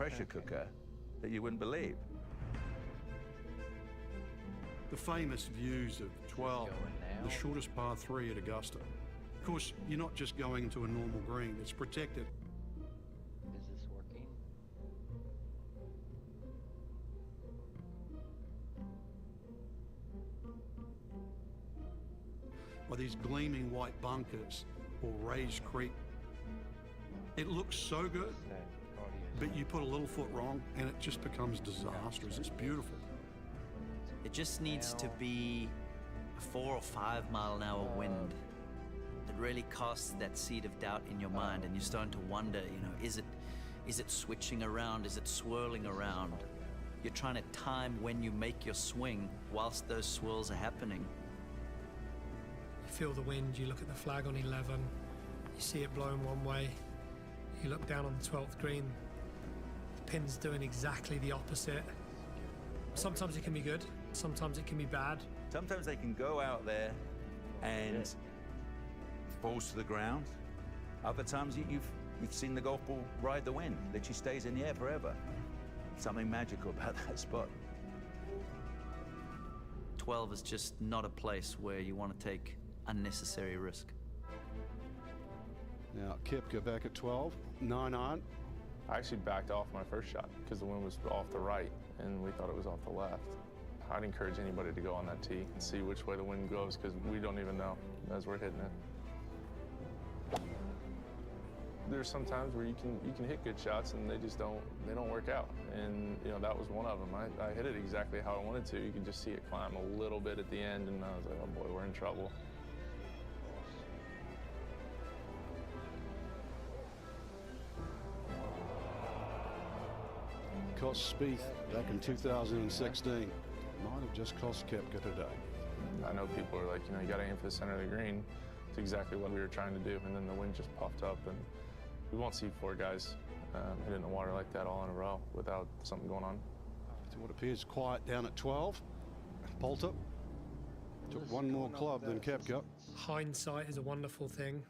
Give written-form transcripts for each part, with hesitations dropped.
pressure cooker that you wouldn't believe. The famous views of 12, the shortest par 3 at Augusta. Of course, you're not just going into a normal green, it's protected. Is this working? By these gleaming white bunkers or raised creek. It looks so good, but you put a little foot wrong and it just becomes disastrous. It's beautiful. It just needs to be a 4 or 5 mile an hour wind that really casts that seed of doubt in your mind, and you're starting to wonder, you know, is it switching around? Is it swirling around? You're trying to time when you make your swing whilst those swirls are happening. You feel the wind, you look at the flag on 11, you see it blowing one way, you look down on the 12th green, the pin's doing exactly the opposite. Sometimes it can be good, sometimes it can be bad. Sometimes they can go out there and falls to the ground. Other times you've seen the golf ball ride the wind, that she stays in the air forever. Something magical about that spot. 12 is just not a place where you want to take unnecessary risk. Now, Koepka back at 12, 9-iron. I actually backed off my first shot because the wind was off the right and we thought it was off the left. I'd encourage anybody to go on that tee and see which way the wind goes because we don't even know as we're hitting it. There's some times where you can hit good shots and they don't work out. And you know, that was one of them. I hit it exactly how I wanted to. You could just see it climb a little bit at the end and I was like, oh boy, we're in trouble. Cost Spieth back in 2016. Might have just cost Koepka today. I know people are like, you know, you got to aim for the center of the green. It's exactly what we were trying to do. And then the wind just puffed up and we won't see 4 guys hit in the water like that all in a row without something going on. To what appears quiet down at 12. Poulter took one more club than Koepka. Hindsight is a wonderful thing.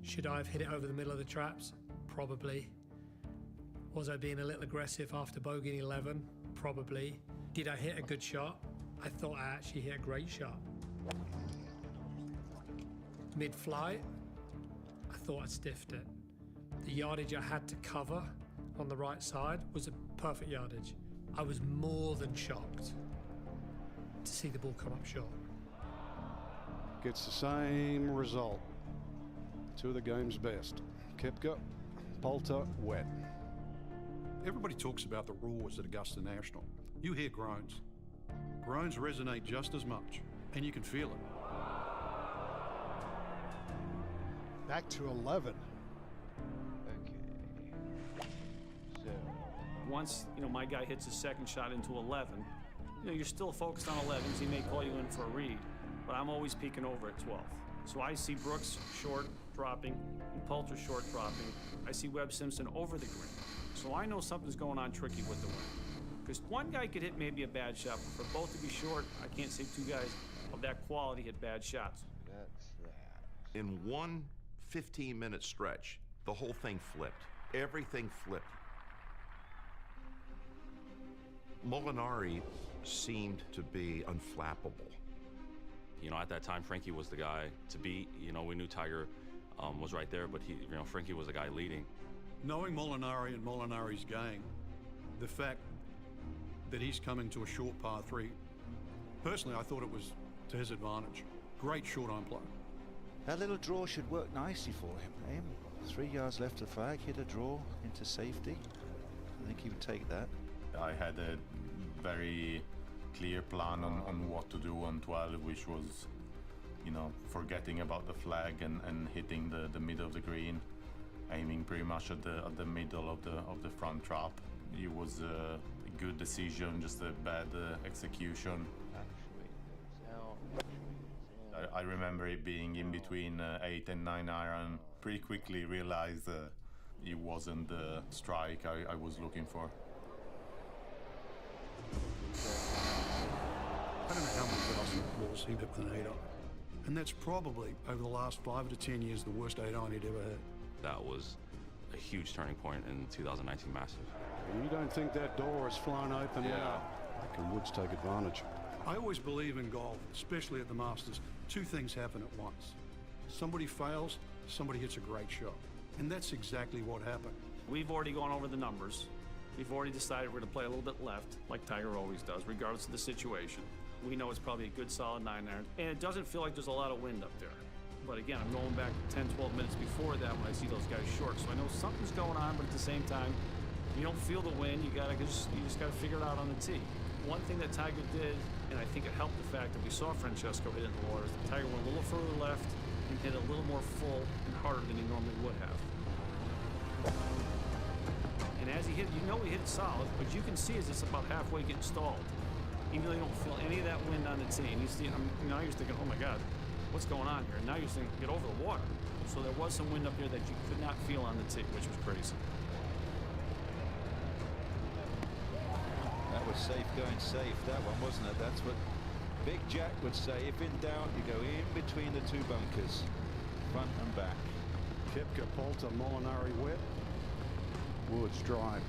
Should I have hit it over the middle of the traps? Probably. Was I being a little aggressive after bogeying 11? Probably. Did I hit a good shot? I thought I actually hit a great shot. Mid-flight, I thought I stiffed it. The yardage I had to cover on the right side was a perfect yardage. I was more than shocked to see the ball come up short. Gets the same result. 2 of the game's best. Koepka, Poulter, wet. Everybody talks about the roars at Augusta National. You hear groans. Groans resonate just as much, and you can feel it. Back to 11. Okay. So, once, you know, my guy hits his second shot into 11, you know, you're still focused on 11s. He may call you in for a read, but I'm always peeking over at 12. So I see Brooks short dropping and Poulter short dropping. I see Webb Simpson over the green. So I know something's going on tricky with the wind. Because one guy could hit maybe a bad shot, but for both to be short, I can't say 2 guys of that quality hit bad shots. that's that. In one 15-minute stretch, the whole thing flipped. Everything flipped. Molinari seemed to be unflappable. You know, at that time, Frankie was the guy to beat. You know, we knew Tiger was right there, but you know, Frankie was the guy leading. Knowing Molinari and Molinari's game, the fact that he's coming to a short par 3, personally, I thought it was to his advantage. Great short iron play. That little draw should work nicely for him. 3 yards left of the flag, hit a draw into safety. I think he would take that. I had a very clear plan on what to do on 12, which was, you know, forgetting about the flag and hitting the middle of the green, aiming pretty much at the middle of the front trap. It was a good decision, just a bad execution. I remember it being in between 8 and 9 iron. Pretty quickly realized it wasn't the strike I was looking for. I don't know how many thousand balls he hit with an 8-iron. And that's probably, over the last 5 to 10 years, the worst 8-iron he'd ever had. That was a huge turning point in 2019 Masters. You don't think that door is flown open now? Can Woods take advantage? I always believe in golf, especially at the Masters. Two things happen at once. Somebody fails, somebody hits a great shot. And that's exactly what happened. We've already gone over the numbers. We've already decided we're going to play a little bit left, like Tiger always does, regardless of the situation. We know it's probably a good solid 9-iron, and it doesn't feel like there's a lot of wind up there. But again, I'm going back 10, 12 minutes before that when I see those guys short, so I know something's going on, but at the same time, you don't feel the wind. You just got to figure it out on the tee. One thing that Tiger did, and I think it helped the fact that we saw Francesco hit it in the water, is that Tiger went a little further left and hit a little more full and harder than he normally would have. And as he hit, you know he hit it solid, but you can see as it's about halfway getting stalled. Even though you don't feel any of that wind on the tee. And now you're thinking, oh my God, what's going on here? And now you're thinking, get over the water. So there was some wind up here that you could not feel on the tee, which was crazy. That was safe going safe, that one, wasn't it? That's what Big Jack would say. If in doubt, you go in between the two bunkers, front and back. Koepka, Poulter, Molinari wet. Woods drive.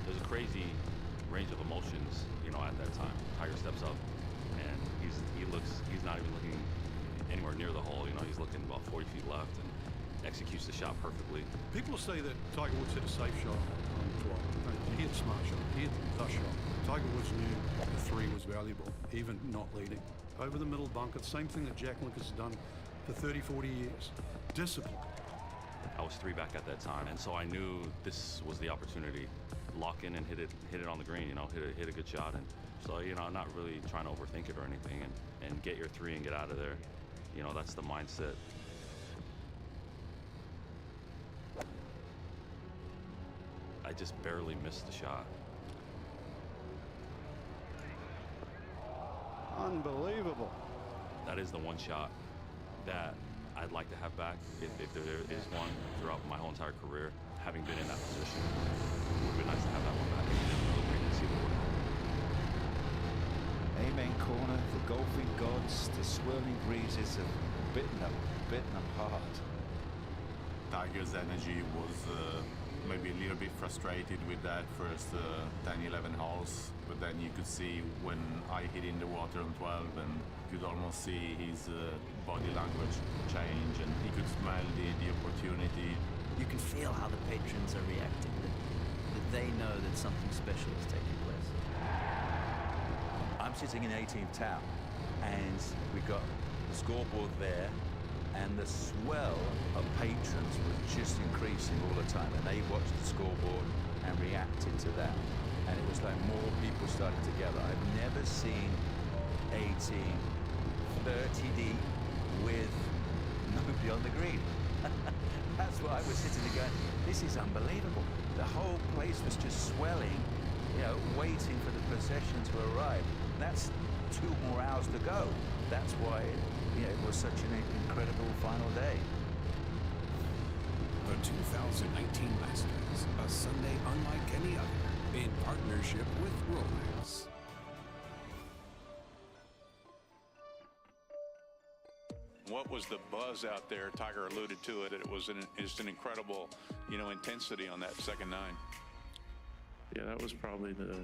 There's a crazy range of emotions, at that time. Tiger steps up, and he's not even looking anywhere near the hole. He's looking about 40 feet left and executes the shot perfectly. People say that Tiger Woods hit a safe shot on 12. He hit a smart shot. He hit the shot. Tiger Woods knew the 3 was valuable, even not leading. Over the middle bunker, the same thing that Jack Nicklaus has done for 30, 40 years. Discipline. I was 3 back at that time, and so I knew this was the opportunity. Lock in and hit it on the green, hit a good shot. And so, I'm not really trying to overthink it or anything, and get your 3 and get out of there. That's the mindset. I just barely missed the shot. Unbelievable. That is the one shot that I'd like to have back, if there is one, throughout my whole entire career. Having been in that position, it would be nice to have that one back. And see the work. Amen corner, the golfing gods, the swirling breezes have bitten them hard. Tiger's energy was maybe a little bit frustrated with that first 10, 11 holes, but then you could see when I hit in the water on 12, and you could almost see his body language change, and he could smell the opportunity. You can feel how the patrons are reacting, that they know that something special is taking place. I'm sitting in 18th towel, and we've got the scoreboard there, and the swell of patrons was just increasing all the time, and they watched the scoreboard and reacted to that. And it was like more people started to gather. I've never seen a team 30 deep with nobody on the green. That's what I was sitting there going, this is unbelievable. The whole place was just swelling, waiting for the procession to arrive. That's 2 more hours to go. That's why it was such an incredible final day. The 2019 Masters, a Sunday unlike any other, in partnership with Rolex. What was the buzz out there? Tiger alluded to it. It was just an incredible, intensity on that second 9. Yeah, that was probably the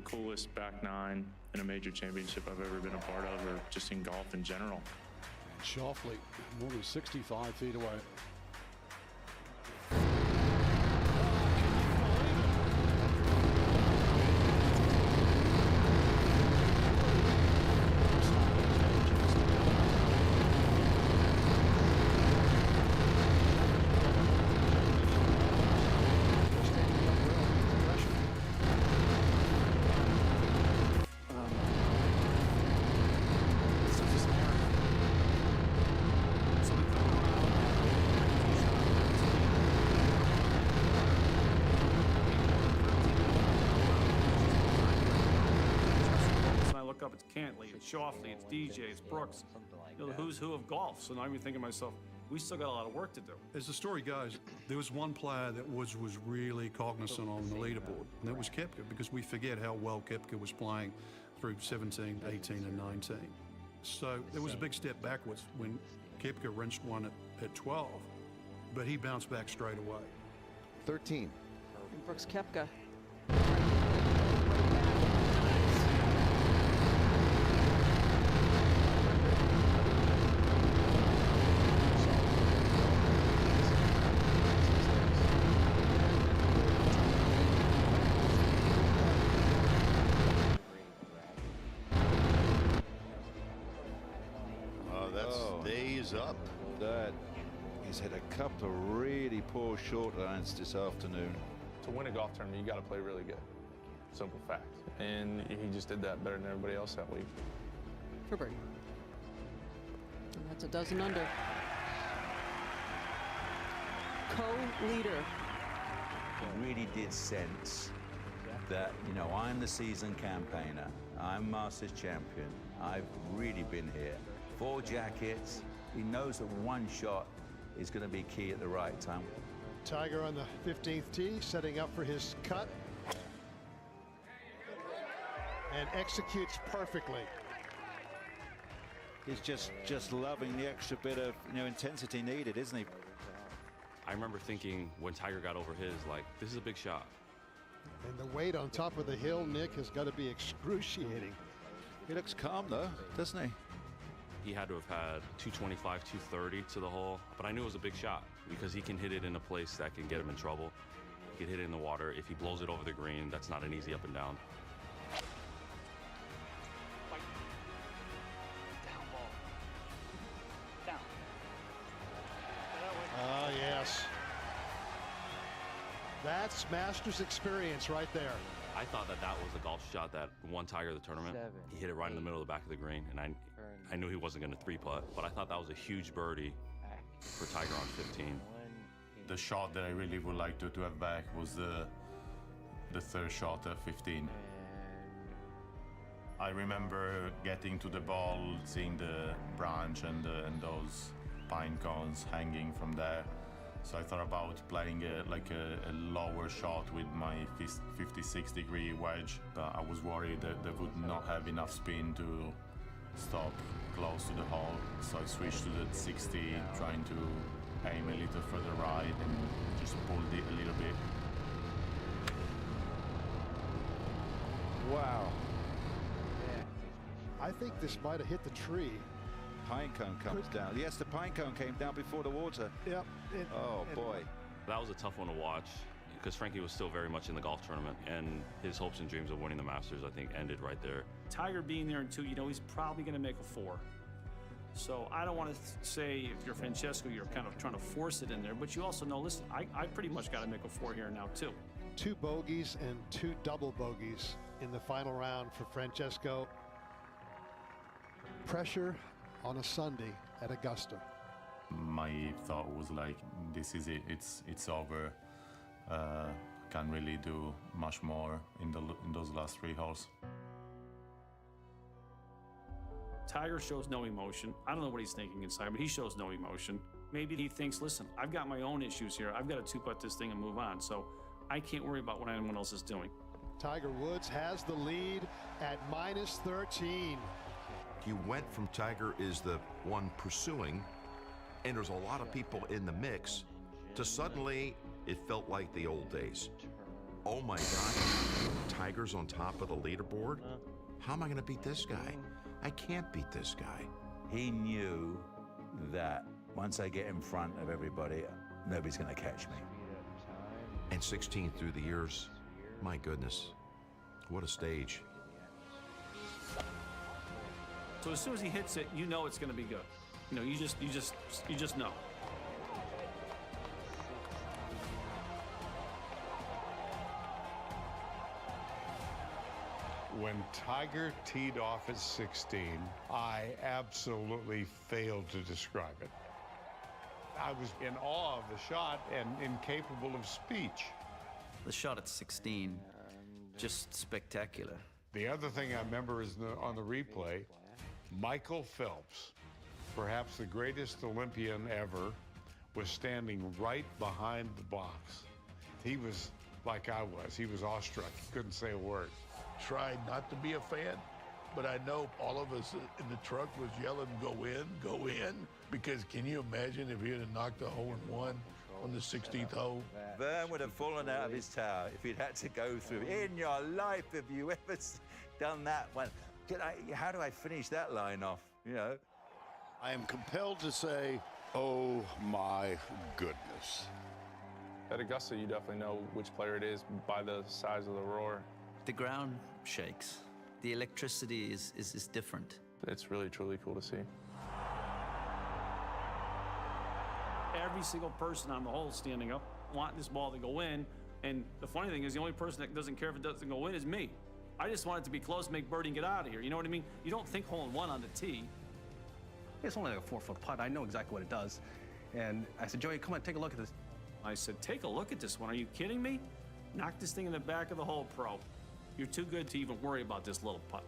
coolest back 9 in a major championship I've ever been a part of, or just in golf in general. And Shoffley, more than 65 feet away. Up, it's Cantley, it's Shoffley, it's DJ, it's Brooks, the who's who of golf. So now I'm thinking to myself, we still got a lot of work to do. As the story goes, there was one player that Woods was really cognizant on the leaderboard, and that was Koepka, because we forget how well Koepka was playing through 17, 18, and 19. So there was a big step backwards when Koepka rinsed one at 12, but he bounced back straight away. 13. And Brooks Koepka. Oh, that's days up. That he's had a couple of really poor short irons this afternoon. To win a golf tournament, you got to play really good. Simple fact. And he just did that better than everybody else that week. For birdie. And that's a dozen under. Co-leader. It really did sense that, you know, I'm the seasoned campaigner. I'm Masters champion. I've really been here. 4 jackets. He knows that one shot is going to be key at the right time. Tiger on the 15th tee, setting up for his cut. And executes perfectly. He's just loving the extra bit of, you know, intensity needed, isn't he? I remember thinking when Tiger got over his, like, this is a big shot. And the weight on top of the hill, Nick, has got to be excruciating. He looks calm, though, doesn't he? He had to have had 225, 230 to the hole, but I knew it was a big shot because he can hit it in a place that can get him in trouble. He can hit it in the water. If he blows it over the green, that's not an easy up and down. Oh, yes. That's Masters experience right there. I thought that was a golf shot that won Tiger the tournament. He hit it right in the middle of the back of the green, and I knew he wasn't going to 3-putt, but I thought that was a huge birdie for Tiger on 15. The shot that I really would like to have back was the third shot at 15. I remember getting to the ball, seeing the branch and those pine cones hanging from there. So I thought about playing a lower shot with my 56-degree wedge, but I was worried that they would not have enough spin to stop close to the hole. So I switched to the 60, trying to aim a little further right and just pulled it a little bit. Wow. I think this might have hit the tree. Pine cone comes down. Yes, the pine cone came down before the water. Yep. Oh, boy. That was a tough one to watch because Frankie was still very much in the golf tournament, and his hopes and dreams of winning the Masters, I think, ended right there. Tiger being there in 2, you know, he's probably going to make a 4. So I don't want to say if you're Francesco, you're kind of trying to force it in there, but you also know, listen, I pretty much got to make a 4 here now, too. 2 bogeys and 2 double bogeys in the final round for Francesco. Pressure on a Sunday at Augusta. My thought was like, this is it. It's over. Can't really do much more in those last 3 holes. Tiger shows no emotion. I don't know what he's thinking inside, but he shows no emotion. Maybe he thinks, listen, I've got my own issues here. I've got to 2-putt this thing and move on. So I can't worry about what anyone else is doing. Tiger Woods has the lead at -13. You went from Tiger is the one pursuing, and there's a lot of people in the mix, to suddenly it felt like the old days. Oh my God, Tiger's on top of the leaderboard? How am I going to beat this guy? I can't beat this guy. He knew that once I get in front of everybody, nobody's going to catch me. And 16 through the years, my goodness, what a stage. So as soon as he hits it, you know it's going to be good. You know, you just know. When Tiger teed off at 16, I absolutely failed to describe it. I was in awe of the shot and incapable of speech. The shot at 16, just spectacular. The other thing I remember is on the replay, Michael Phelps, perhaps the greatest Olympian ever, was standing right behind the box. He was like I was. He was awestruck. He couldn't say a word. Tried not to be a fan, but I know all of us in the truck was yelling, go in, because can you imagine if he had knocked a hole in one on the 16th hole. Vern would have fallen out of his tower if he'd had to go through. In your life, have you ever done that one? How do I finish that line off, you know? I am compelled to say, oh my goodness. At Augusta, you definitely know which player it is by the size of the roar. The ground shakes. The electricity is different. It's really, truly cool to see. Every single person on the hole standing up want this ball to go in, and the funny thing is the only person that doesn't care if it doesn't go in is me. I just want it to be close, make birdie, and get out of here. You know what I mean? You don't think hole-in-one on the tee. It's only like a 4-foot putt. I know exactly what it does. And I said, Joey, come on, take a look at this. I said, take a look at this one. Are you kidding me? Knock this thing in the back of the hole, pro. You're too good to even worry about this little putt.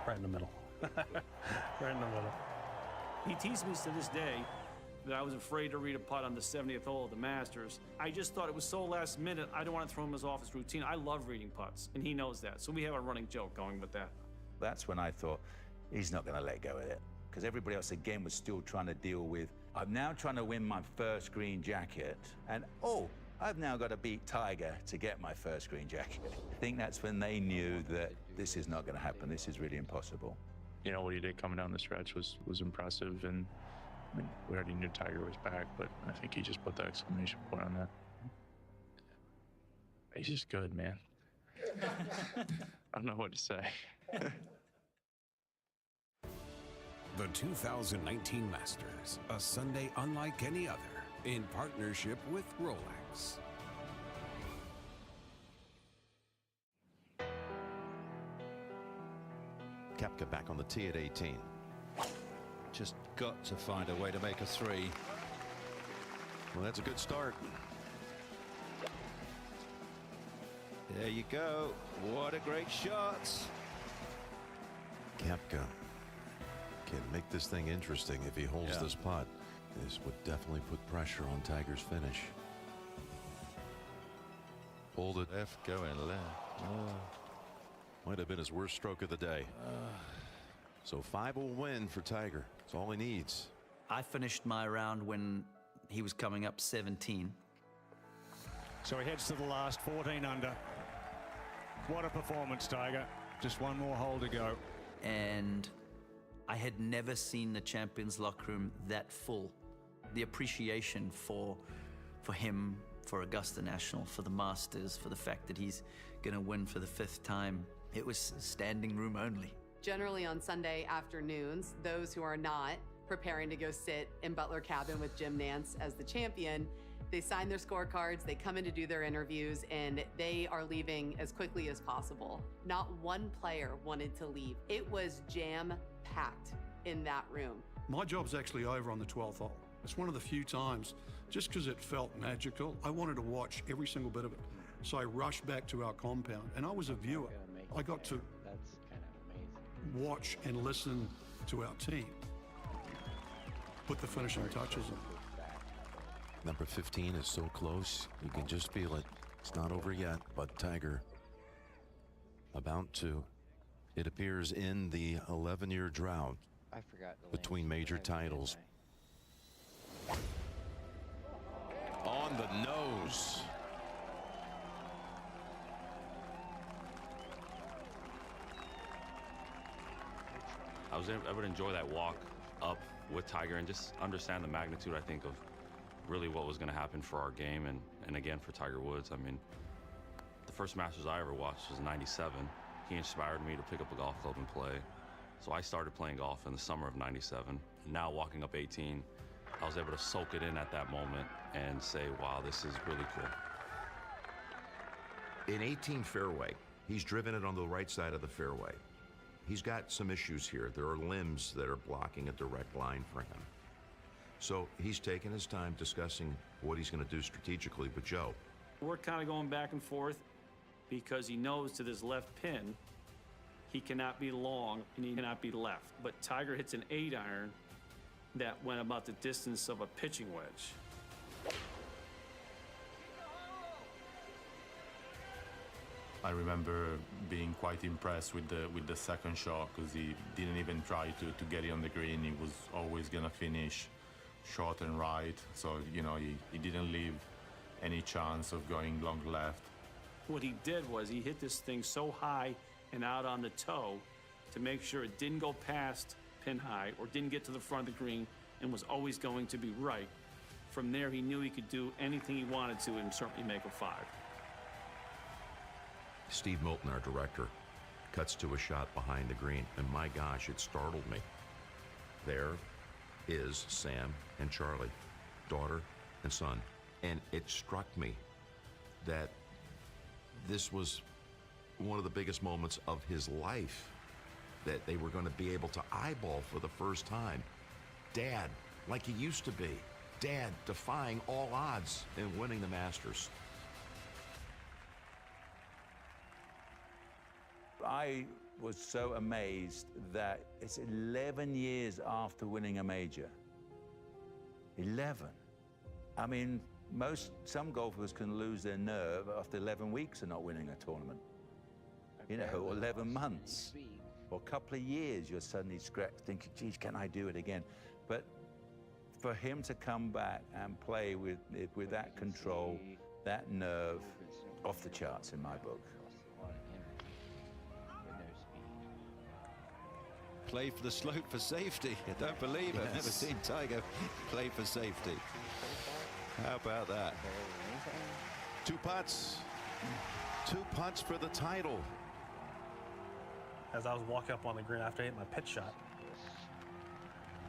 Right in the middle. Right in the middle. He teased me to this day that I was afraid to read a putt on the 70th hole of the Masters. I just thought it was so last minute, I don't want to throw him his office routine. I love reading putts, and he knows that. So we have a running joke going with that. That's when I thought, he's not going to let go of it. Because everybody else, again, was still trying to deal with, I'm now trying to win my first green jacket, and oh, I've now got to beat Tiger to get my first green jacket. I think that's when they knew that this is not going to happen. This is really impossible. You know, what he did coming down the stretch was impressive, and I mean, we already knew Tiger was back, but I think he just put the exclamation point on that. He's just good, man. I don't know what to say. The 2019 Masters, a Sunday unlike any other, in partnership with Rolex. Koepka back on the tee at 18. Just got to find a way to make a three. Well, that's a good start. There you go. What a great shot. Koepka can make this thing interesting if he holds this putt. This would definitely put pressure on Tiger's finish. Pulled it left, going left. Might have been his worst stroke of the day. So 5-will win for Tiger. That's all he needs. I finished my round when he was coming up 17. So he heads to the last 14 under. What a performance, Tiger. Just one more hole to go. And I had never seen the champions locker room that full. The appreciation for him, for Augusta National, for the Masters, for the fact that he's going to win for the 5th time. It was standing room only. Generally on Sunday afternoons, those who are not preparing to go sit in Butler Cabin with Jim Nance as the champion, they sign their scorecards, they come in to do their interviews, and they are leaving as quickly as possible. Not one player wanted to leave. It was jam-packed in that room. My job's actually over on the 12th hole. It's one of the few times, just because it felt magical, I wanted to watch every single bit of it. So I rushed back to our compound, and I was a viewer. I got to watch and listen to our team put the finishing touches on. Number 15 is so close, you can just feel it. It's not over yet, but Tiger about to. It appears in the 11-year drought between major titles. On the nose. I was able to enjoy that walk up with Tiger and just understand the magnitude, I think, of really what was going to happen for our game and again for Tiger Woods. I mean, the first Masters I ever watched was '97. He inspired me to pick up a golf club and play. So I started playing golf in the summer of '97. Now walking up 18, I was able to soak it in at that moment and say, wow, this is really cool. In 18 fairway, he's driven it on the right side of the fairway. He's got some issues here. There are limbs that are blocking a direct line for him. So he's taken his time discussing what he's going to do strategically with Joe. We're kind of going back and forth because he knows to this left pin, he cannot be long and he cannot be left. But Tiger hits an 8-iron that went about the distance of a pitching wedge. I remember being quite impressed with the second shot, because he didn't even try to get it on the green. He was always gonna finish short and right, so he didn't leave any chance of going long left. What he did was he hit this thing so high and out on the toe to make sure it didn't go past pin high or didn't get to the front of the green and was always going to be right. From there, he knew he could do anything he wanted to and certainly make a 5. Steve Moulton, our director, cuts to a shot behind the green, and my gosh, it startled me. There is Sam and Charlie, daughter and son, and it struck me that this was one of the biggest moments of his life, that they were going to be able to eyeball for the first time. Dad, like he used to be. Dad defying all odds and winning the Masters. I was so amazed that it's 11 years after winning a major. 11. I mean, some golfers can lose their nerve after 11 weeks of not winning a tournament. You know, or 11 months. Or a couple of years, you're suddenly thinking, geez, can I do it again? But for him to come back and play with that control, that nerve, off the charts in my book. Play for the slope for safety. I don't believe I've never seen Tiger play for safety. How about that? 2 putts. 2 putts for the title. As I was walking up on the green after I hit my pitch shot,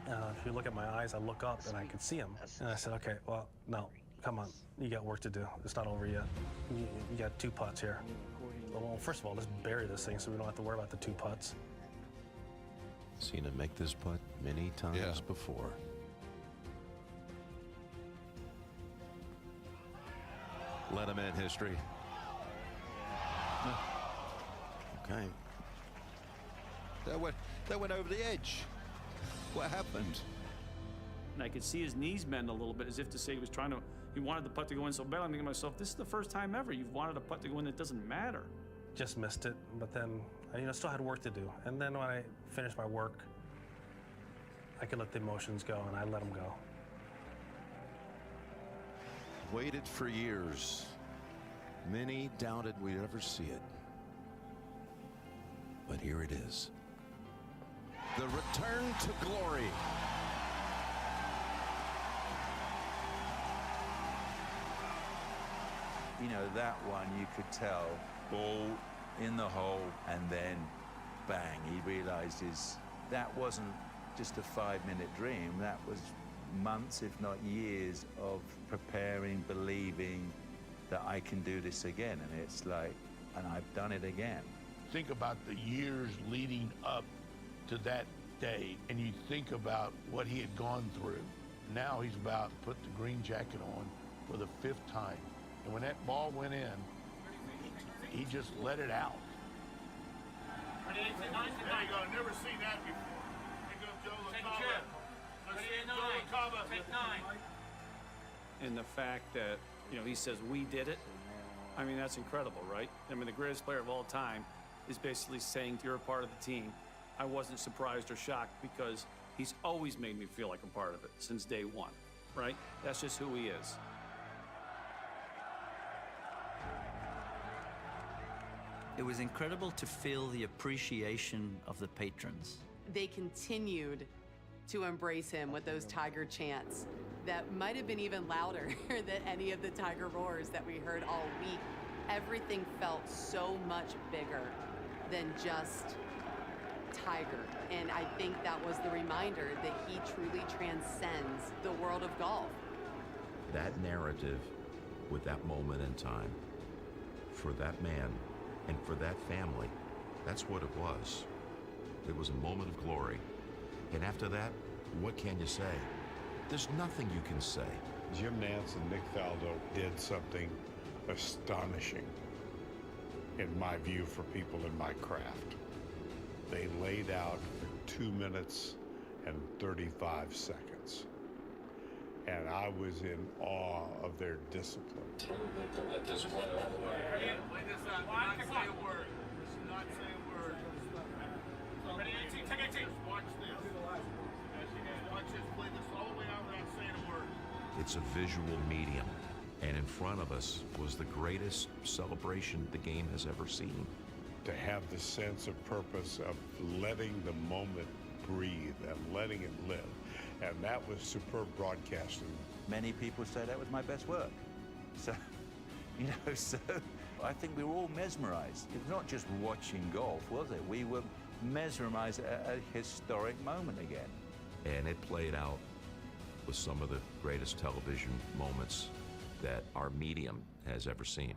if you look at my eyes, I look up and I could see him. And I said, okay, well, no, come on. You got work to do. It's not over yet. You got 2 putts here. Well, first of all, let's bury this thing so we don't have to worry about the 2 putts. Seen him make this putt many times before. Let him in history. Okay. That went over the edge. What happened? And I could see his knees bend a little bit, as if to say he wanted the putt to go in so bad. I'm thinking to myself, this is the first time ever you've wanted a putt to go in that doesn't matter. Just missed it, but then I still had work to do. And then when I finished my work, I could let the emotions go, and I let them go. Waited for years. Many doubted we'd ever see it. But here it is. The return to glory. You know, that one you could tell, ball in the hole, and then bang, he realizes that wasn't just a 5-minute dream. That was months, if not years, of preparing, believing that I can do this again. And it's like, and I've done it again. Think about the years leading up to that day, and you think about what he had gone through. Now he's about to put the green jacket on for the 5th time. And when that ball went in, he just let it out. There you go. Never seen that before. Here goes Joe LaCava. Take 9. And the fact that, he says, we did it. I mean, that's incredible, right? I mean, the greatest player of all time is basically saying you're a part of the team. I wasn't surprised or shocked because he's always made me feel like a part of it since day one, right? That's just who he is. It was incredible to feel the appreciation of the patrons. They continued to embrace him with those Tiger chants that might have been even louder than any of the Tiger roars that we heard all week. Everything felt so much bigger than just Tiger. And I think that was the reminder that he truly transcends the world of golf. That narrative with that moment in time, for that man and for that family, that's what it was. It was a moment of glory. And after that, what can you say? There's nothing you can say. Jim Nantz and Nick Faldo did something astonishing, in my view, for people in my craft. They laid out for 2 minutes and 35 seconds. and I was in awe of their discipline. Play this out. Do not say a word. Do not say a word. Ready, 18, take 18. Watch this. Watch this. Play this all the way out without saying a word. It's a visual medium, and in front of us was the greatest celebration the game has ever seen. To have the sense of purpose of letting the moment breathe and letting it live. And that was superb broadcasting. Many people say that was my best work. So, so I think we were all mesmerized. It was not just watching golf, was it? We were mesmerized at a historic moment again. And it played out with some of the greatest television moments that our medium has ever seen.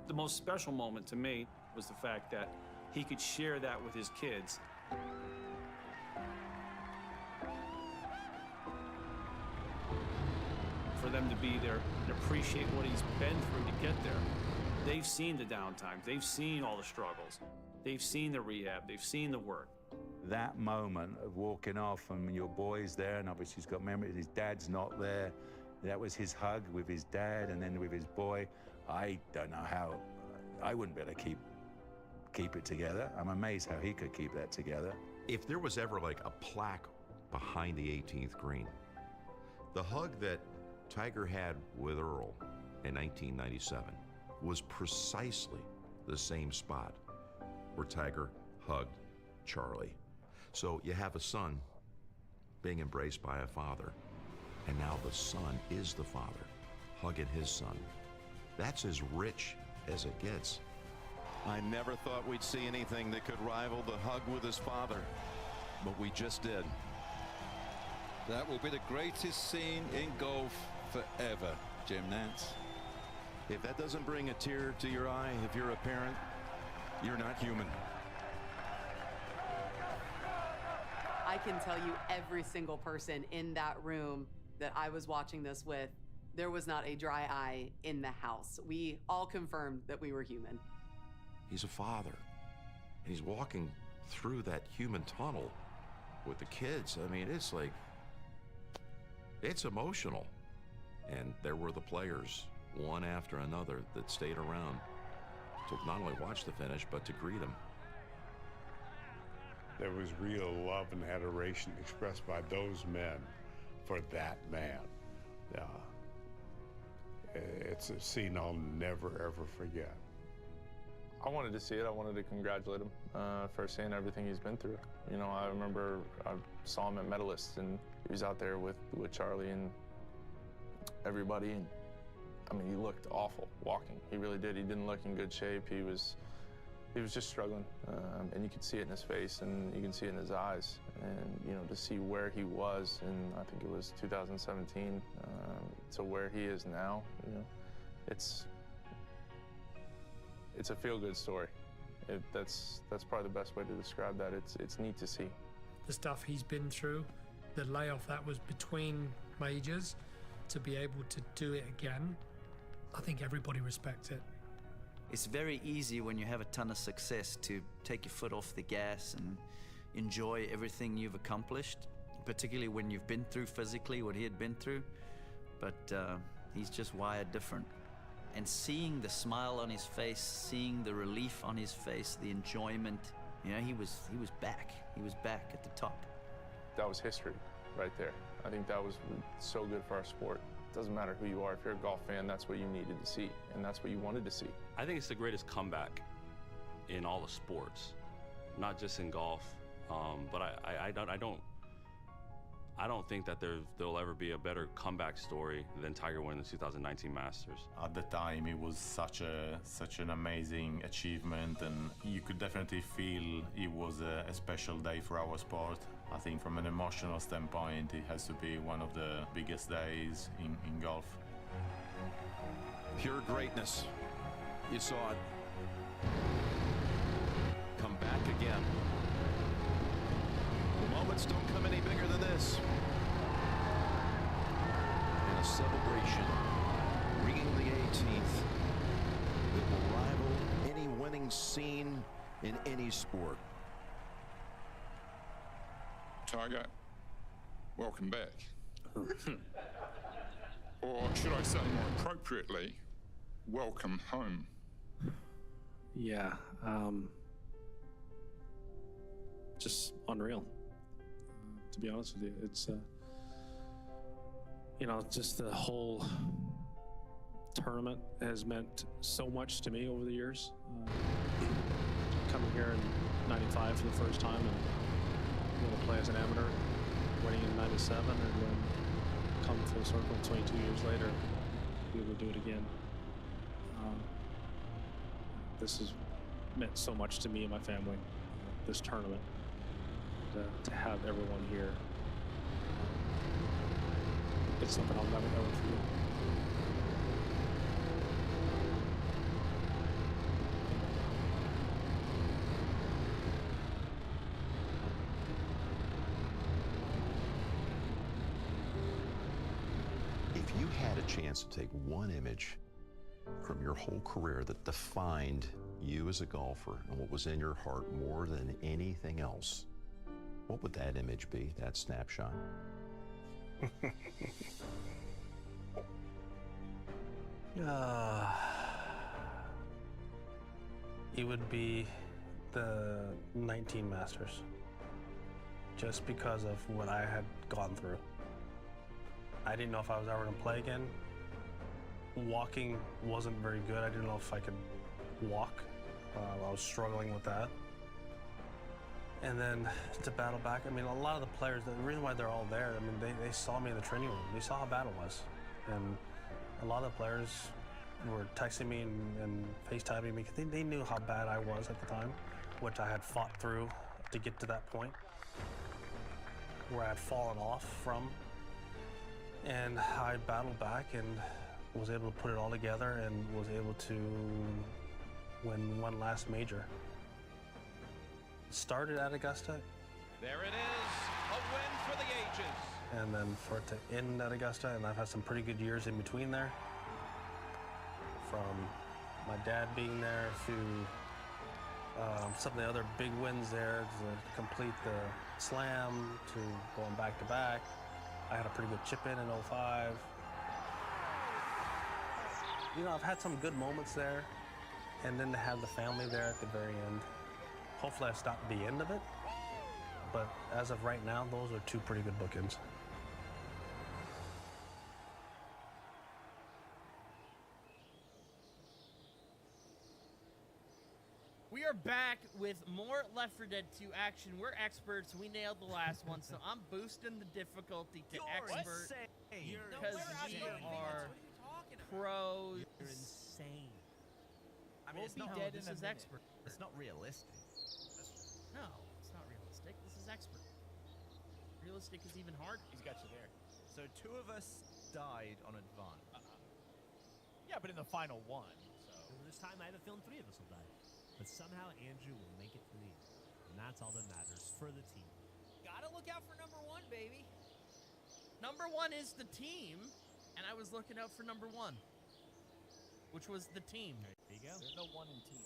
The most special moment to me was the fact that he could share that with his kids. For them to be there and appreciate what he's been through to get there. They've seen the downtimes, they've seen all the struggles, they've seen the rehab, they've seen the work. That moment of walking off and your boy's there, and obviously he's got memories, his dad's not there. That was his hug with his dad and then with his boy. I don't know how, I wouldn't be able to keep it together. I'm amazed how he could keep that together. If there was ever like a plaque behind the 18th green, the hug that Tiger had with Earl in 1997 was precisely the same spot where Tiger hugged Charlie. So you have a son being embraced by a father, and now the son is the father hugging his son. That's as rich as it gets. I never thought we'd see anything that could rival the hug with his father, but we just did. That will be the greatest scene in golf forever, Jim Nantz. If that doesn't bring a tear to your eye, if you're a parent, you're not human. I can tell you every single person in that room that I was watching this with, there was not a dry eye in the house. We all confirmed that we were human. He's a father, and he's walking through that human tunnel with the kids. I mean, it's like, it's emotional. And there were the players, one after another, that stayed around to not only watch the finish, but to greet him. There was real love and adoration expressed by those men for that man. It's a scene I'll never, ever forget. I wanted to see it. I wanted to congratulate him for seeing everything he's been through. You know, I remember I saw him at Medalists, and he was out there with Charlie and everybody. And I mean, he looked awful walking. He really did. He didn't look in good shape. He was just struggling, and you could see it in his face, and you can see it in his eyes. And you know, to see where he was in, I think it was 2017, to where he is now, you know, it's a feel-good story. That's probably the best way to describe that. It's neat to see. The stuff he's been through, the layoff that was between majors, to be able to do it again, I think everybody respects it. It's very easy when you have a ton of success to take your foot off the gas and enjoy everything you've accomplished, particularly when you've been through physically what he had been through. But he's just wired different. And seeing the smile on his face, seeing the relief on his face, the enjoyment, you know, he was back. He was back at the top. That was history right there. I think that was so good for our sport. It doesn't matter who you are. If you're a golf fan, that's what you needed to see, and that's what you wanted to see. I think it's the greatest comeback in all the sports, not just in golf. But I don't think that there'll ever be a better comeback story than Tiger winning the 2019 Masters. At the time, it was such an amazing achievement, and you could definitely feel it was a special day for our sport. I think from an emotional standpoint, it has to be one of the biggest days in golf. Pure greatness. You saw it. Come back again. The moments don't come any bigger than this. And a celebration, ringing the 18th, that will rival any winning scene in any sport. Tiger, welcome back. Or should I say more appropriately, welcome home. Yeah, just unreal. To be honest with you, it's just the whole tournament has meant so much to me over the years. Coming here in '95 for the first time and being able to play as an amateur, winning in '97, and then come full circle 22 years later, be able to do it again. This has meant so much to me and my family, this tournament, to have everyone here. It's something I'll never forget. If you had a chance to take one image from your whole career that defined you as a golfer and what was in your heart more than anything else, what would that image be, that snapshot? It would be the 19 Masters, just because of what I had gone through. I didn't know if I was ever going to play again. Walking wasn't very good. I didn't know if I could walk. I was struggling with that. And then to battle back, I mean, a lot of the players, the reason why they're all there, I mean, they saw me in the training room. They saw how bad it was. And a lot of the players were texting me and FaceTiming me because they knew how bad I was at the time, which I had fought through to get to that point where I had fallen off from. And I battled back and was able to put it all together and was able to win one last major. Started at Augusta. There it is, a win for the ages. And then for it to end at Augusta, and I've had some pretty good years in between there. From my dad being there to some of the other big wins there to complete the slam, to going back to back. I had a pretty good chip in '05. You know, I've had some good moments there, and then to have the family there at the very end. Hopefully I've stopped the end of it, but as of right now, those are two pretty good bookends. We are back with more Left 4 Dead 2 action. We're experts. We nailed the last one, so I'm boosting the difficulty to expert because we are pros. You're insane. I mean, We'll it's be not dead this in a is minute. expert. It's not realistic. No, it's not realistic. This is expert. Realistic is even harder. He's got you there. So 2 of us died on advance. Yeah, but in the final one. So this time I have a feeling 3 of us will die. But somehow Andrew will make it to the end. And that's all that matters for the team. Gotta look out for number 1, baby. Number 1 is the team, and I was looking out for number 1, which was the team. There you go. There's no 1 in team.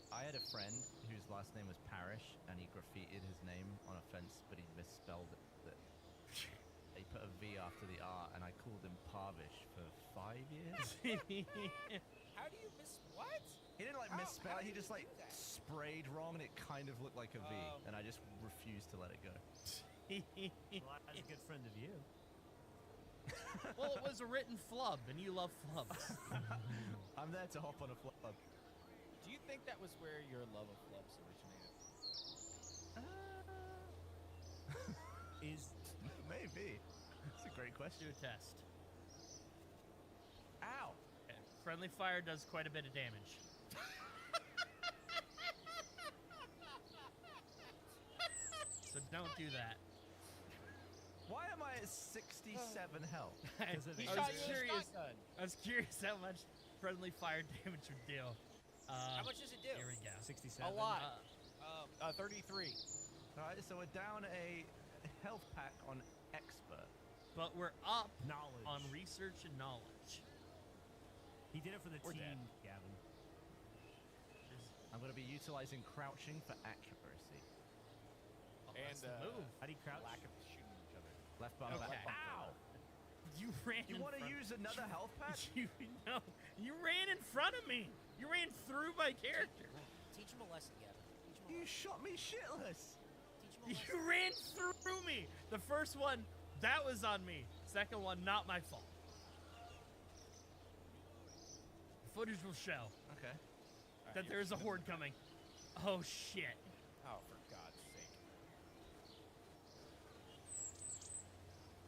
I had a friend whose last name was Parrish, and he graffitied his name on a fence, but he misspelled it. He put a V after the R, and I called him Parvish for 5 years. How do you what? He didn't misspell it, he just sprayed wrong, and it kind of looked like a V, and I just refused to let it go. Well, I was a good friend of you. Well, it was a written flub, and you love flubs. I'm there to hop on a flub. Do you think that was where your love of flubs originated? Maybe. That's a great question. Do a test. Ow! Okay. Friendly fire does quite a bit of damage. So don't do that. Why am I at 67 health? I was curious how much friendly fire damage would deal. How much does it do? Here we go. 67. A lot. 33. Alright, so we're down a health pack on expert. But we're up knowledge on research and knowledge. He did it for the We're team, dead. Gavin. I'm going to be utilizing crouching for accuracy. And move. How do you crouch? Lack of shooting each other. Left bumper. Okay. Left bumper. Ow! You ran. You want to use another health pack? No, you ran in front of me. You ran through my character. Teach him a lesson, Gavin. Teach him a You lesson. shot me shitless. Teach him a lesson. You ran through me. The first one, that was on me. Second one, not my fault. The footage will show Okay. that there is a horde coming. Oh shit! Oh, for God's sake.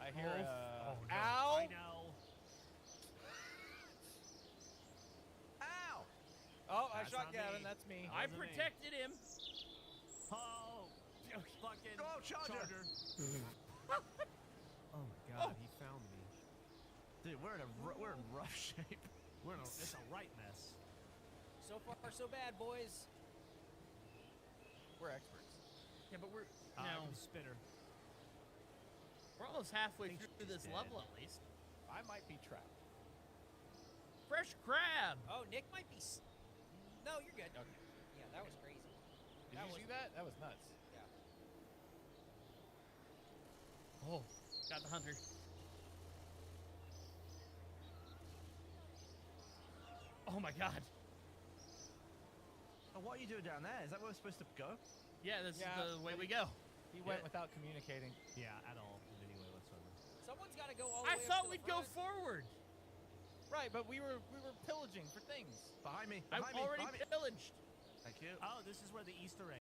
I hear Oh, no. ow! I know. Ow! Oh, I That's shot on Gavin. me. That's me. I Wasn't me. protected him. Oh, fucking Oh, charger. Oh my God, he found me. Dude, we're in rough shape. It's a right mess. So far, so bad, boys. We're experts. Yeah, but we're I no, can spinner. we're almost halfway think through she's this dead. level at least. I might be trapped. Fresh crab. Oh, Nick might be. No, you're good. Okay. Yeah, that was crazy. Did you see that? That was nuts. Yeah. Oh, got the hunter. Oh my God. Oh, what are you doing down there? Is that where we're supposed to go? Yeah, this Yeah, is the way but we go. He went without communicating. Yeah, at all in any way whatsoever. Someone's got to go all the I way thought up to we'd the go front. forward. Right, but we were pillaging for things. Behind me. I'm Behind me. already Behind me. pillaged. Thank you. Oh, this is where the Easter egg